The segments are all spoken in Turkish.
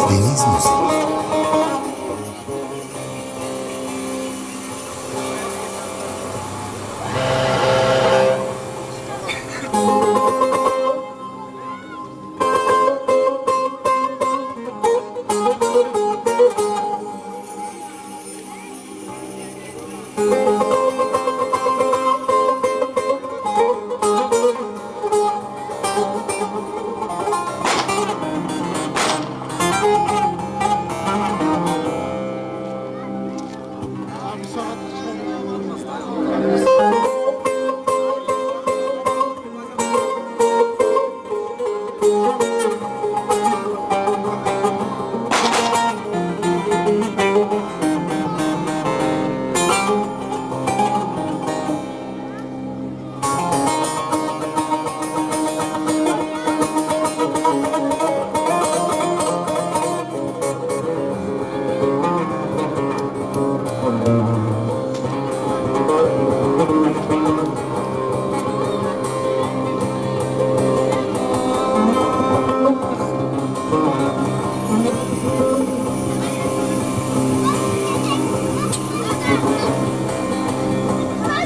Deniz müziği.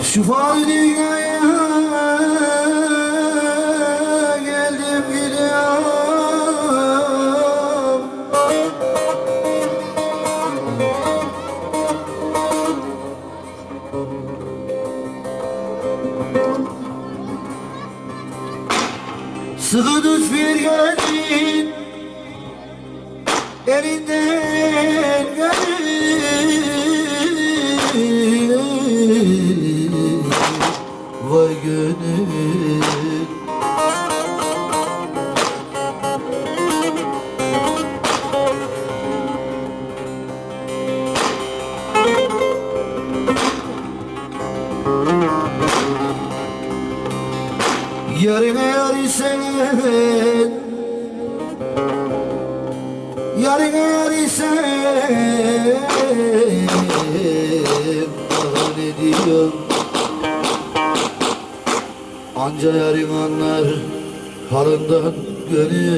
Şifa dünyaya geldim gidiyorum. Sıkı tut bir gelin elinden gelin. Vay gönül yarına yar isen, yarına yar isen daha ne diyor? Anca yarın anlar halından gönül.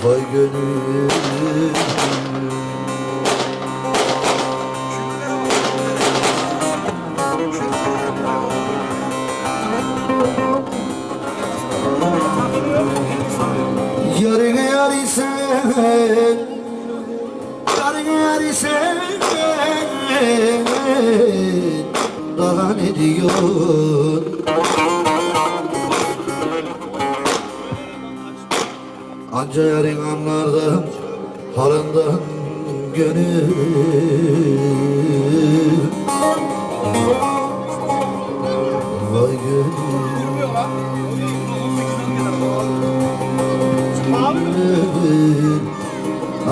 Vay gönül yarın yar isen, yarın yar isen daha ne diyor? Anca yarın anlardan halından gönül. Vay gönül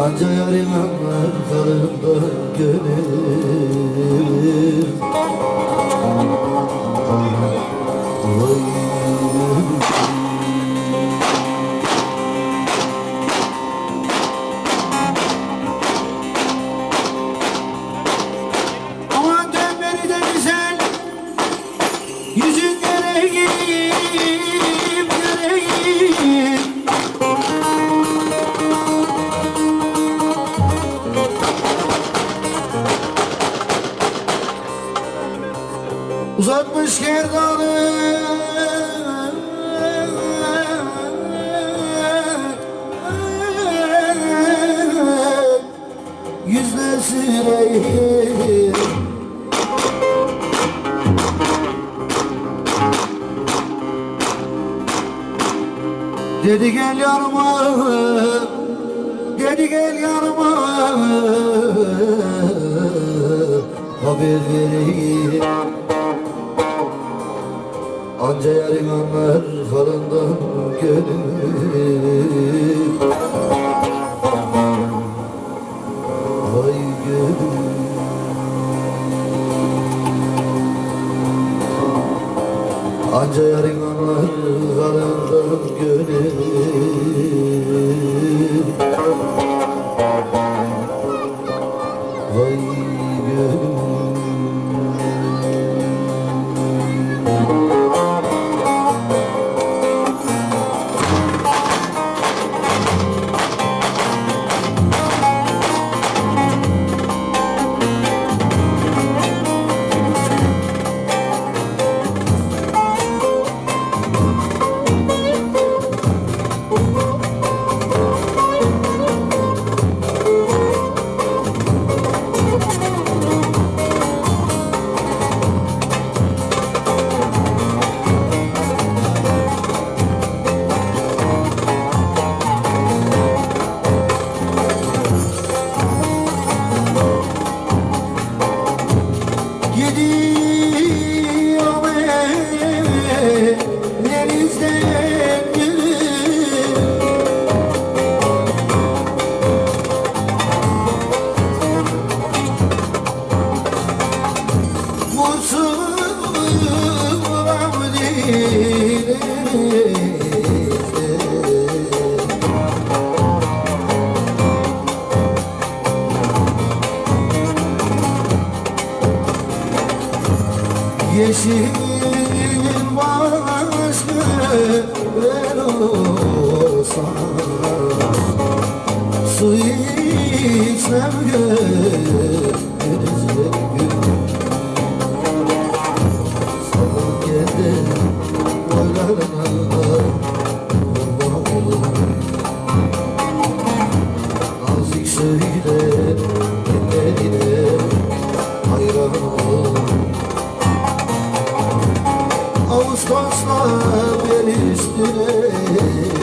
anca yarın anlar halından gönül. Vay aman dönmeli de güzel yüzün göreyim, göreyim. Uzatmış gerdanı yüzler süreyim. Dedi gel yanıma, dedi gel yanıma, haber vereyim. Anca yarın anlar falından gönül. Vay gönül anca yarın anlar falından gönül. Vay gönül Yeşil başlı ben olsam su içmem gönlünüzle gün sabah geldi oylarına nazik söyle dinlerine hayranım Ağustos'ta bel üstüne